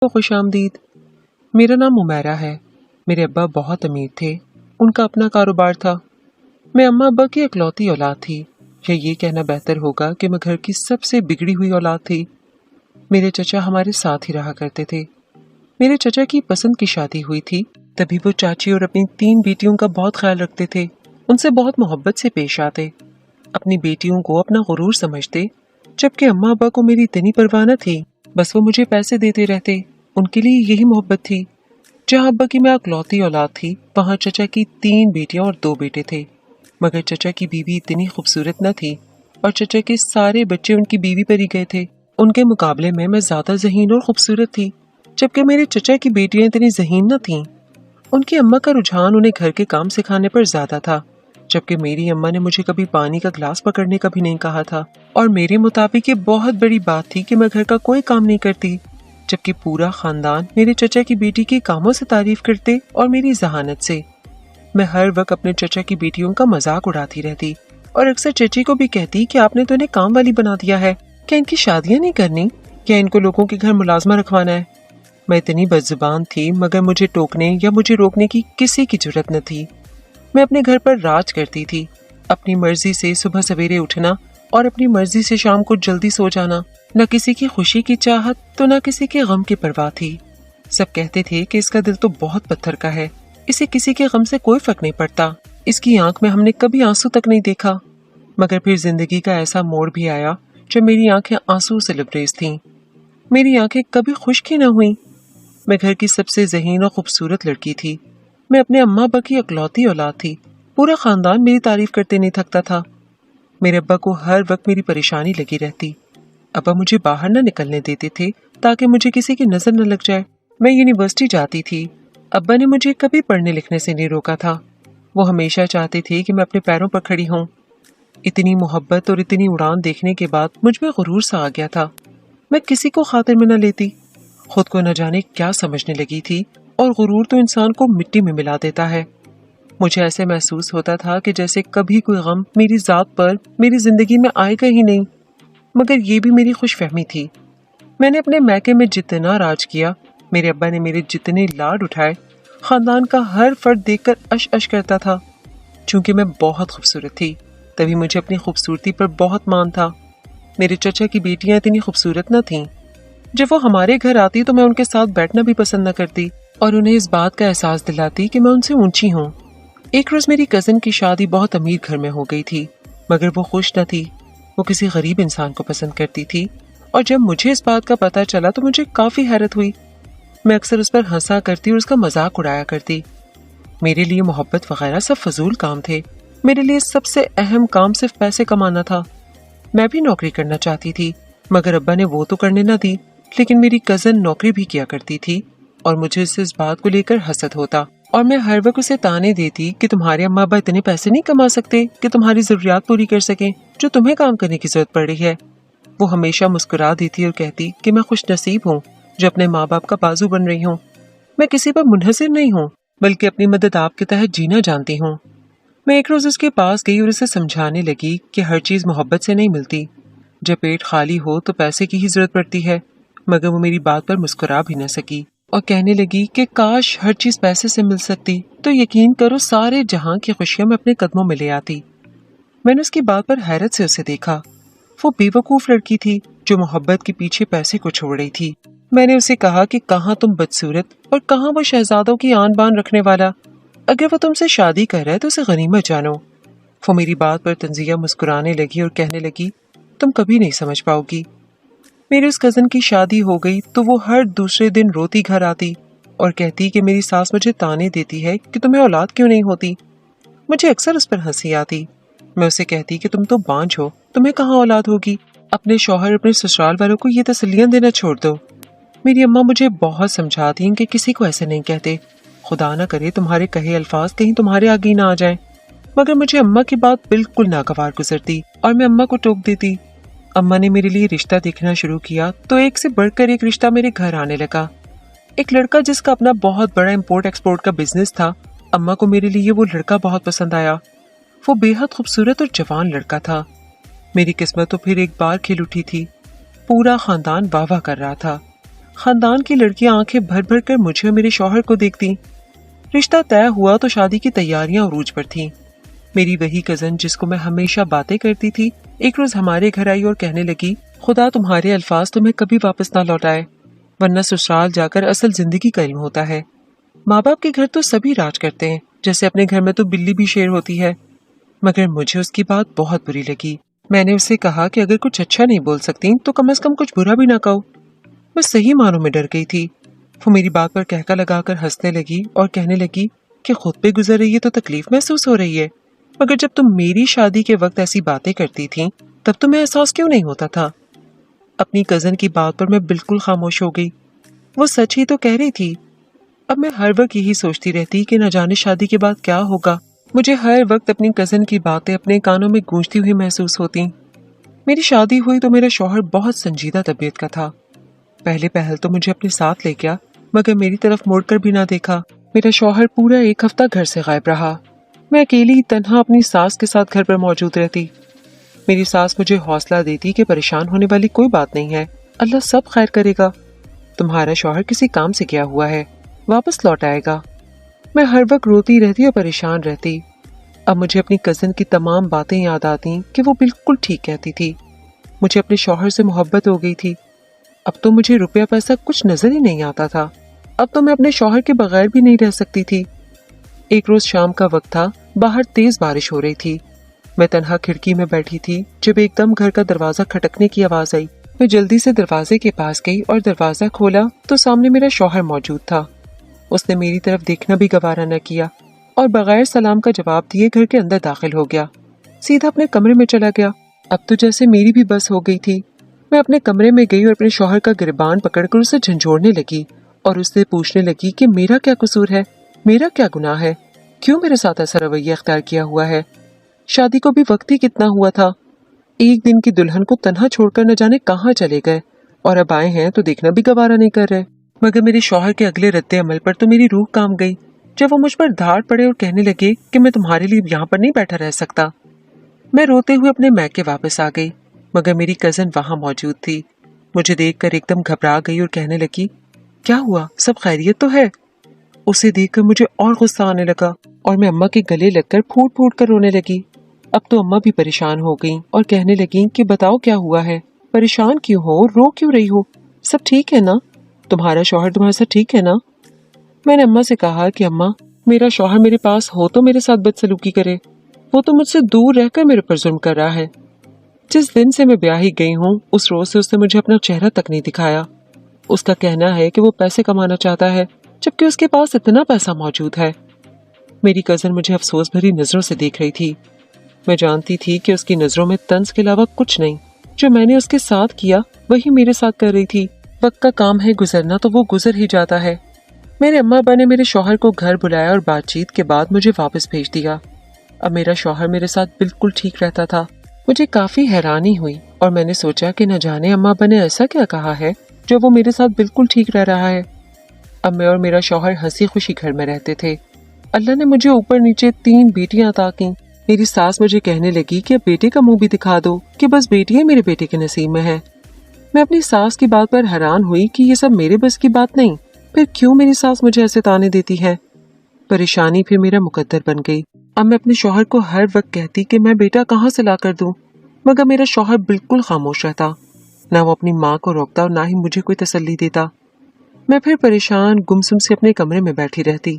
خوش آمدید۔ میرا نام عمیرہ ہے۔ میرے ابا بہت امیر تھے، ان کا اپنا کاروبار تھا۔ میں اماں ابا کی اکلوتی اولاد تھی، یا یہ کہنا بہتر ہوگا کہ میں گھر کی سب سے بگڑی ہوئی اولاد تھی۔ میرے چچا ہمارے ساتھ ہی رہا کرتے تھے۔ میرے چچا کی پسند کی شادی ہوئی تھی، تبھی وہ چاچی اور اپنی 3 بیٹیوں کا بہت خیال رکھتے تھے، ان سے بہت محبت سے پیش آتے، اپنی بیٹیوں کو اپنا غرور سمجھتے، جبکہ اماں ابا کو میری اتنی پرواہ نہ تھی، بس وہ مجھے پیسے دیتے رہتے، ان کے لیے یہی محبت تھی۔ جہاں ابا کی میں اکلوتی اولاد تھی، وہاں چچا کی 3 بیٹیاں اور 2 بیٹے تھے، مگر چچا کی بیوی اتنی خوبصورت نہ تھی، اور چچا کے سارے بچے ان کی بیوی پر ہی گئے تھے۔ ان کے مقابلے میں زیادہ ذہین اور خوبصورت تھی، جبکہ میرے چچا کی بیٹیاں اتنی ذہین نہ تھیں۔ ان کی اماں کا رجحان انہیں گھر کے کام سکھانے پر زیادہ تھا، جبکہ میری اماں نے مجھے کبھی پانی کا گلاس پکڑنے کا بھی نہیں کہا تھا، اور میرے مطابق یہ بہت بڑی بات تھی کہ میں گھر کا کوئی کام نہیں کرتی، جبکہ پورا خاندان میرے چچا کی بیٹی کے کاموں سے تعریف کرتے اور میری ذہانت سے۔ میں ہر وقت اپنے چچا کی بیٹیوں کا مذاق اڑاتی رہتی، اور اکثر چچی کو بھی کہتی کہ آپ نے تو انہیں کام والی بنا دیا ہے، کیا ان کی شادیاں نہیں کرنی، کیا ان کو لوگوں کے گھر ملازمہ رکھوانا ہے۔ میں اتنی بد زبان تھی، مگر مجھے ٹوکنے یا مجھے روکنے کی کسی کی جرت نہ تھی۔ میں اپنے گھر پر راج کرتی تھی، اپنی مرضی سے صبح سویرے اٹھنا اور اپنی مرضی سے شام کو جلدی سو جانا، نہ کسی کی خوشی کی چاہت تو نہ کسی کے غم کی پرواہ تھی۔ سب کہتے تھے کہ اس کا دل تو بہت پتھر کا ہے، اسے کسی کے غم سے کوئی فرق نہیں پڑتا، اس کی آنکھ میں ہم نے کبھی آنسو تک نہیں دیکھا۔ مگر پھر زندگی کا ایسا موڑ بھی آیا جب میری آنکھیں آنسو سے لبریز تھیں، میری آنکھیں کبھی خشک ہی نہ ہوئیں۔ میں گھر کی سب سے ذہین اور خوبصورت لڑکی تھی، میں اپنے اماں ابا کی اکلوتی اولاد تھی، پورا خاندان میری تعریف کرتے نہیں تھکتا تھا۔ میرے ابا کو ہر وقت میری پریشانی لگی رہتی، ابا مجھے باہر نہ نکلنے دیتے تھے تاکہ مجھے کسی کی نظر نہ لگ جائے۔ میں یونیورسٹی جاتی تھی، ابا نے مجھے کبھی پڑھنے لکھنے سے نہیں روکا تھا، وہ ہمیشہ چاہتے تھے کہ میں اپنے پیروں پر کھڑی ہوں۔ اتنی محبت اور اتنی اڑان دیکھنے کے بعد مجھ میں غرور سا آ گیا تھا، میں کسی کو خاطر میں نہ لیتی، خود کو نہ جانے کیا سمجھنے لگی تھی، اور غرور تو انسان کو مٹی میں ملا دیتا ہے۔ مجھے ایسے محسوس ہوتا تھا کہ جیسے کبھی کوئی غم میری ذات پر میری زندگی میں آئے گا ہی نہیں، مگر یہ بھی میری خوش فہمی تھی۔ میں نے اپنے میکے میں جتنا راج کیا، میرے ابا نے میرے جتنے لاڈ اٹھائے، خاندان کا ہر فرد دیکھ کر اش اش کرتا تھا۔ چونکہ میں بہت خوبصورت تھی، تبھی مجھے اپنی خوبصورتی پر بہت مان تھا۔ میرے چچا کی بیٹیاں اتنی خوبصورت نہ تھیں، جب وہ ہمارے گھر آتی تو میں ان کے ساتھ بیٹھنا بھی پسند نہ کرتی، اور انہیں اس بات کا احساس دلاتی کہ میں ان سے اونچی ہوں۔ ایک روز میری کزن کی شادی بہت امیر گھر میں ہو گئی تھی، مگر وہ خوش نہ تھی، وہ کسی غریب انسان کو پسند کرتی تھی، اور جب مجھے اس بات کا پتہ چلا تو مجھے کافی حیرت ہوئی۔ میں اکثر اس پر ہنسا کرتی اور اس کا مذاق اڑایا کرتی۔ میرے لیے محبت وغیرہ سب فضول کام تھے، میرے لیے سب سے اہم کام صرف پیسے کمانا تھا۔ میں بھی نوکری کرنا چاہتی تھی، مگر ابا نے وہ تو کرنے نہ دی، لیکن میری کزن نوکری بھی کیا کرتی تھی، اور مجھے اس بات کو لے کر حسد ہوتا، اور میں ہر وقت اسے تانے دیتی کہ تمہارے اماں ابا اتنے پیسے نہیں کما سکتے کہ تمہاری ضروریات پوری کر سکیں جو تمہیں کام کرنے کی ضرورت پڑ رہی ہے۔ وہ ہمیشہ مسکرا دیتی اور کہتی کہ میں خوش نصیب ہوں جو اپنے ماں باپ کا بازو بن رہی ہوں، میں کسی پر منحصر نہیں ہوں بلکہ اپنی مدد آپ کے تحت جینا جانتی ہوں۔ میں ایک روز اس کے پاس گئی اور اسے سمجھانے لگی کہ ہر چیز محبت سے نہیں ملتی، جب پیٹ خالی ہو تو پیسے کی ہی ضرورت پڑتی ہے، مگر وہ میری بات پر مسکرا بھی نہ سکی، اور کہنے لگی کہ کاش ہر چیز پیسے سے مل سکتی تو یقین کرو سارے جہاں کی خوشیاں میں اپنے قدموں میں لے آتی۔ میں نے اس کی بات پر حیرت سے اسے دیکھا، وہ بے وقوف لڑکی تھی جو محبت کے پیچھے پیسے کو چھوڑ رہی تھی۔ میں نے اسے کہا کہ کہاں تم بدصورت اور کہاں وہ شہزادوں کی آن بان رکھنے والا، اگر وہ تم سے شادی کر رہا ہے تو اسے غنیمت جانو۔ وہ میری بات پر تنزیہ مسکرانے لگی اور کہنے لگی تم کبھی نہیں سمجھ پاؤ گی۔ میری اس کزن کی شادی ہو گئی تو وہ ہر دوسرے دن روتی گھر آتی اور کہتی کہ میری ساس مجھے تانے دیتی ہے کہ تمہیں اولاد کیوں نہیں ہوتی۔ مجھے اکثر اس پر ہنسی آتی، میں اسے کہتی کہ تم تو بانجھ ہو، تمہیں کہاں اولاد ہوگی، اپنے شوہر اپنے سسرال والوں کو یہ تسلیاں دینا چھوڑ دو۔ میری اماں مجھے بہت سمجھاتی ہیں کہ کسی کو ایسے نہیں کہتے، خدا نہ کرے تمہارے کہے الفاظ کہیں تمہارے آگے ہی نہ آ جائیں، مگر مجھے اماں کی بات بالکل ناگوار گزرتی اور میں اماں کو ٹوک دیتی۔ اماں نے میرے لیے رشتہ دیکھنا شروع کیا تو ایک سے بڑھ کر ایک رشتہ میرے گھر آنے لگا۔ ایک لڑکا جس کا اپنا بہت بڑا امپورٹ ایکسپورٹ کا بزنس تھا، اماں کو میرے لیے وہ لڑکا بہت پسند آیا، وہ بے حد خوبصورت اور جوان لڑکا تھا۔ میری قسمت تو پھر ایک بار کھل اٹھی تھی، پورا خاندان واہ واہ کر رہا تھا، خاندان کی لڑکیاں آنکھیں بھر بھر کر مجھے اور میرے شوہر کو دیکھتی۔ رشتہ طے ہوا تو شادی کی تیاریاں عروج پر تھیں۔ میری وہی کزن جس کو میں ہمیشہ باتیں کرتی تھی ایک روز ہمارے گھر آئی اور کہنے لگی، خدا تمہارے الفاظ تمہیں کبھی واپس نہ لوٹائے، ورنہ سسرال جا کر اصل زندگی کا علم ہوتا ہے۔ ماں باپ کے گھر تو سبھی راج کرتے ہیں، جیسے اپنے گھر میں تو بلی بھی شیر ہوتی ہے۔ مگر مجھے اس کی بات بہت بری لگی۔ میں نے اسے کہا کہ اگر کچھ اچھا نہیں بول سکتی تو کم از کم کچھ برا بھی نہ کہو۔ میں صحیح معنوں میں ڈر گئی تھی۔ وہ میری بات پر کہکا لگا کر ہنسنے لگی اور کہنے لگی کہ خود پہ گزر رہی ہے تو تکلیف محسوس ہو رہی ہے، مگر جب تم میری شادی کے وقت ایسی باتیں کرتی تھیں تب تمہیں احساس کیوں نہیں ہوتا تھا؟ اپنی کزن کی بات پر میں بالکل خاموش ہو گئی۔ وہ سچ ہی تو کہہ رہی تھی۔ اب میں ہر وقت یہی سوچتی رہتی کہ نہ جانے شادی کے بعد کیا ہوگا۔ مجھے ہر وقت اپنی کزن کی باتیں اپنے کانوں میں گونجتی ہوئی محسوس ہوتی۔ میری شادی ہوئی تو میرا شوہر بہت سنجیدہ طبیعت کا تھا۔ پہلے پہل تو مجھے اپنے ساتھ لے گیا، مگر میری طرف موڑ کر بھی نہ دیکھا۔ میرا شوہر پورا ایک ہفتہ گھر سے غائب رہا۔ میں اکیلی تنہا اپنی ساس کے ساتھ گھر پر موجود رہتی۔ میری ساس مجھے حوصلہ دیتی کہ پریشان ہونے والی کوئی بات نہیں ہے، اللہ سب خیر کرے گا، تمہارا شوہر کسی کام سے گیا ہوا ہے، واپس لوٹ آئے گا۔ میں ہر وقت روتی رہتی اور پریشان رہتی۔ اب مجھے اپنی کزن کی تمام باتیں یاد آتی کہ وہ بالکل ٹھیک کہتی تھی۔ مجھے اپنے شوہر سے محبت ہو گئی تھی۔ اب تو مجھے روپیہ پیسہ کچھ نظر ہی نہیں آتا تھا۔ اب تو میں اپنے شوہر کے بغیر بھی نہیں رہ سکتی تھی۔ ایک روز شام کا وقت تھا، باہر تیز بارش ہو رہی تھی۔ میں تنہا کھڑکی میں بیٹھی تھی جب ایک دم گھر کا دروازہ کھٹکنے کی آواز آئی۔ میں جلدی سے دروازے کے پاس گئی اور دروازہ کھولا تو سامنے میرا شوہر موجود تھا۔ اس نے میری طرف دیکھنا بھی گوارا نہ کیا اور بغیر سلام کا جواب دیے گھر کے اندر داخل ہو گیا، سیدھا اپنے کمرے میں چلا گیا۔ اب تو جیسے میری بھی بس ہو گئی تھی۔ میں اپنے کمرے میں گئی اور اپنے شوہر کا گریبان پکڑ کر اسے جھنجھوڑنے لگی اور اس سے پوچھنے لگی کہ میرا کیا قصور ہے، میرا کیا گناہ ہے، کیوں میرے ساتھ ایسا رویہ اختیار کیا ہوا ہے؟ شادی کو بھی وقت ہی کتنا ہوا تھا، ایک دن کی دلہن کو تنہا چھوڑ کر نہ جانے کہاں چلے گئے، اور اب آئے ہیں تو دیکھنا بھی گوارا نہیں کر رہے۔ مگر میرے شوہر کے اگلے رد عمل پر تو میری روح کام گئی جب وہ مجھ پر دھاڑ پڑے اور کہنے لگے کہ میں تمہارے لیے یہاں پر نہیں بیٹھا رہ سکتا۔ میں روتے ہوئے اپنے میکے واپس آ گئی، مگر میری کزن وہاں موجود تھی۔ مجھے دیکھ کر ایک دم گھبرا گئی اور کہنے لگی، کیا ہوا، سب خیریت تو ہے؟ اسے دیکھ کر مجھے اور غصہ آنے لگا اور میں اماں کے گلے لگ کر پھوٹ پھوٹ کر رونے لگی۔ اب تو اماں بھی پریشان ہو گئیں اور کہنے لگیں کہ بتاؤ کیا ہوا ہے، پریشان کیوں ہو، رو کیوں رہی ہو، سب ٹھیک ہے نا، تمہارا شوہر تمہارے ساتھ ٹھیک ہے نا؟ میں نے اماں سے کہا کہ اماں، میرا شوہر میرے پاس ہو تو میرے ساتھ بدسلوکی کرے، وہ تو مجھ سے دور رہ کر میرے پر ظلم کر رہا ہے۔ جس دن سے میں بیاہی گئی ہوں اس روز سے اس نے مجھے اپنا چہرہ تک نہیں دکھایا۔ اس کا کہنا ہے کہ وہ پیسے کمانا چاہتا ہے جبکہ اس کے پاس اتنا پیسہ موجود ہے۔ میری کزن مجھے افسوس بھری نظروں سے دیکھ رہی تھی۔ میں جانتی تھی کہ اس کی نظروں میں طنز کے علاوہ کچھ نہیں۔ جو میں نے اس کے ساتھ کیا وہی میرے ساتھ کر رہی تھی۔ وقت کا کام ہے گزرنا تو وہ گزر ہی جاتا ہے۔ میرے اماں ابا نے میرے شوہر کو گھر بلایا اور بات چیت کے بعد مجھے واپس بھیج دیا۔ اب میرا شوہر میرے ساتھ بالکل ٹھیک رہتا تھا۔ مجھے کافی حیرانی ہوئی اور میں نے سوچا کہ نہ جانے اماں ابا نے ایسا کیا کہا ہے جو وہ میرے ساتھ بالکل ٹھیک رہ رہا ہے۔ اب میں اور میرا شوہر ہنسی خوشی گھر میں رہتے تھے۔ اللہ نے مجھے اوپر نیچے 3 بیٹیاں عطا کیں۔ میری ساس مجھے کہنے لگی کہ اب بیٹے کا منہ بھی دکھا دو کہ بس بیٹی میرے بیٹے کے نصیب میں ہے۔ میں اپنی ساس کی بات پر حیران ہوئی کہ یہ سب میرے بس کی بات نہیں، پھر کیوں میری ساس مجھے ایسے تانے دیتی ہے؟ پریشانی پھر میرا مقدر بن گئی۔ اب میں اپنے شوہر کو ہر وقت کہتی کہ میں بیٹا کہاں سے لا کر دوں، مگر میرا شوہر بالکل خاموش رہتا، نہ وہ اپنی ماں کو روکتا اور نہ ہی مجھے کوئی تسلی دیتا۔ میں پھر پریشان گمسم سے اپنے کمرے میں بیٹھی رہتی۔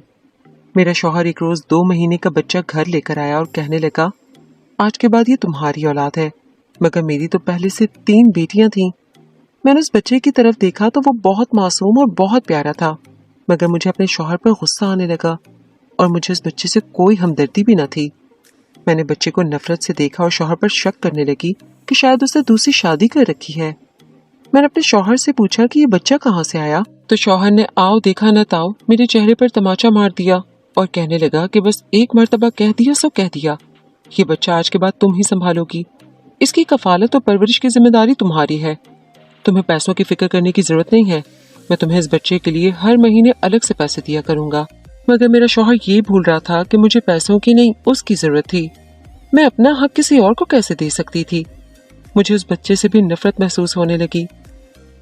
میرا شوہر ایک روز 2 مہینے کا بچہ گھر لے کر آیا اور کہنے لگا، آج کے بعد یہ تمہاری اولاد ہے، مگر میری تو پہلے سے 3 بیٹیاں تھیں۔ میں نے اس بچے کی طرف دیکھا تو وہ بہت معصوم اور بہت پیارا تھا، مگر مجھے اپنے شوہر پر غصہ آنے لگا اور مجھے اس بچے سے کوئی ہمدردی بھی نہ تھی۔ میں نے بچے کو نفرت سے دیکھا اور شوہر پر شک کرنے لگی کہ شاید اسے دوسری شادی کر رکھی ہے۔ میں نے اپنے شوہر سے پوچھا کہ یہ بچہ کہاں سے آیا، تو شوہر نے آؤ دیکھا نہ تاؤ میرے چہرے پر تماچا مار دیا اور کہنے لگا کہ بس ایک مرتبہ کہہ دیا سو کہہ دیا، یہ بچہ آج کے بعد تم ہی سنبھالو گی، اس کی کفالت اور پرورش کی ذمہ داری تمہاری ہے، تمہیں پیسوں کی فکر کرنے کی ضرورت نہیں ہے، میں تمہیں اس بچے کے لیے ہر مہینے الگ سے پیسے دیا کروں گا۔ مگر میرا شوہر یہ بھول رہا تھا کہ مجھے پیسوں کی نہیں اس کی ضرورت تھی، میں اپنا حق کسی اور کو کیسے دے سکتی تھی۔ مجھے اس بچے سے بھی نفرت محسوس ہونے لگی۔